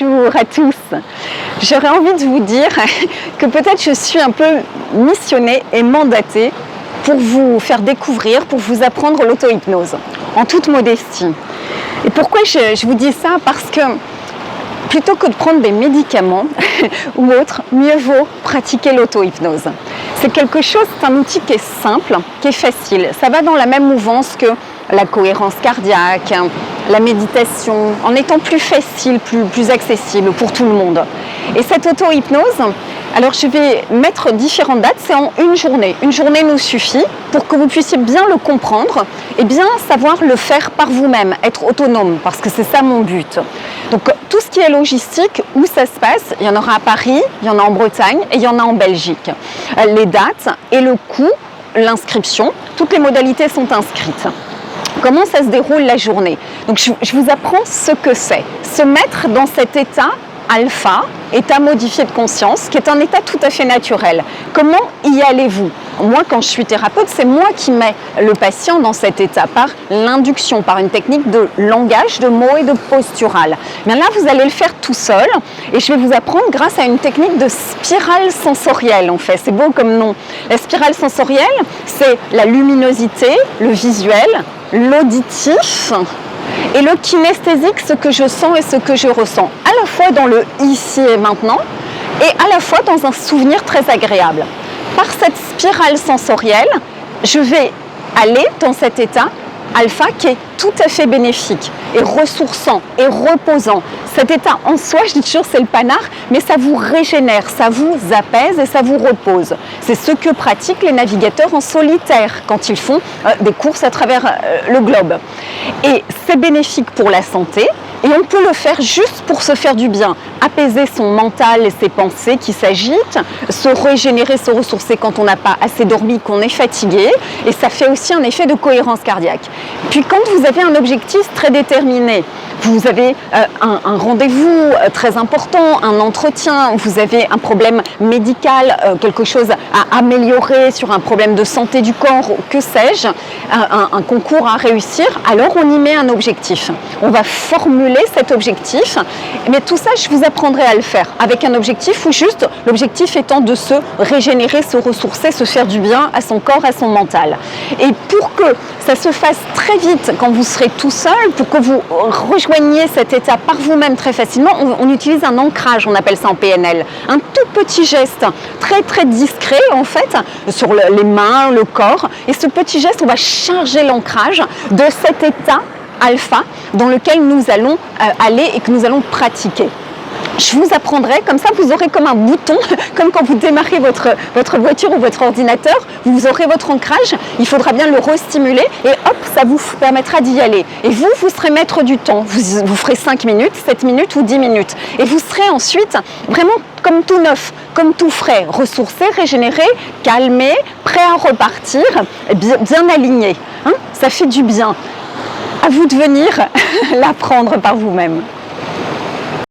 Bonjour à tous. J'aurais envie de vous dire que peut-être je suis un peu missionnée et mandatée pour vous faire découvrir, pour vous apprendre l'auto-hypnose, en toute modestie. Et pourquoi je vous dis ça? Parce que plutôt que de prendre des médicaments ou autres, mieux vaut pratiquer l'auto-hypnose. C'est quelque chose, c'est un outil qui est simple, qui est facile. Ça va dans la même mouvance que la cohérence cardiaque, la méditation, en étant plus facile, plus accessible pour tout le monde. Et cette auto-hypnose, alors je vais mettre différentes dates, c'est en une journée. Une journée nous suffit pour que vous puissiez bien le comprendre et bien savoir le faire par vous-même, être autonome, parce que c'est ça mon but. Donc tout ce qui est logistique, où ça se passe, il y en aura à Paris, il y en a en Bretagne et il y en a en Belgique. Les dates et le coût, l'inscription, toutes les modalités sont inscrites. Comment ça se déroule la journée? Donc je vous apprends ce que c'est. Se mettre dans cet état alpha, état modifié de conscience, qui est un état tout à fait naturel. Comment y allez-vous? Moi, quand je suis thérapeute, c'est moi qui mets le patient dans cet état par l'induction, par une technique de langage, de mots et de postural. Mais là, vous allez le faire tout seul et je vais vous apprendre grâce à une technique de spirale sensorielle, en fait. C'est beau comme nom. La spirale sensorielle, c'est la luminosité, le visuel, l'auditif et le kinesthésique, ce que je sens et ce que je ressens, à la fois dans le ici et maintenant et à la fois dans un souvenir très agréable. Par cette spirale sensorielle, je vais aller dans cet état alpha qui est tout à fait bénéfique et ressourçant et reposant. Cet état en soi, je dis toujours c'est le panard, mais ça vous régénère, ça vous apaise et ça vous repose. C'est ce que pratiquent les navigateurs en solitaire quand ils font des courses à travers le globe. Et c'est bénéfique pour la santé et on peut le faire juste pour se faire du bien, apaiser son mental et ses pensées qui s'agitent, se régénérer, se ressourcer quand on n'a pas assez dormi, qu'on est fatigué, et ça fait aussi un effet de cohérence cardiaque. Puis quand vous avez un objectif très déterminé, vous avez un rendez-vous très important, un entretien, vous avez un problème médical, quelque chose à améliorer sur un problème de santé du corps, que sais-je, un concours à réussir, alors on y met un objectif. On va formuler cet objectif, mais tout ça, je vous apprendrai à le faire avec un objectif ou juste l'objectif étant de se régénérer, se ressourcer, se faire du bien à son corps, à son mental. Et pour que ça se fasse très vite quand vous serez tout seul, pour que vous rejoigniez cet état par vous-même très facilement, on utilise un ancrage, on appelle ça en PNL. Un tout petit geste, très très discret en fait, sur les mains, le corps. Et ce petit geste, on va charger l'ancrage de cet état alpha dans lequel nous allons aller et que nous allons pratiquer. Je vous apprendrai, comme ça vous aurez comme un bouton, comme quand vous démarrez votre voiture ou votre ordinateur, vous aurez votre ancrage, il faudra bien le restimuler et hop, ça vous permettra d'y aller. Et vous serez maître du temps, vous ferez 5 minutes, 7 minutes ou 10 minutes. Et vous serez ensuite vraiment comme tout neuf, comme tout frais, ressourcé, régénéré, calmé, prêt à repartir, bien aligné. Hein? Ça fait du bien. À vous de venir l'apprendre par vous-même.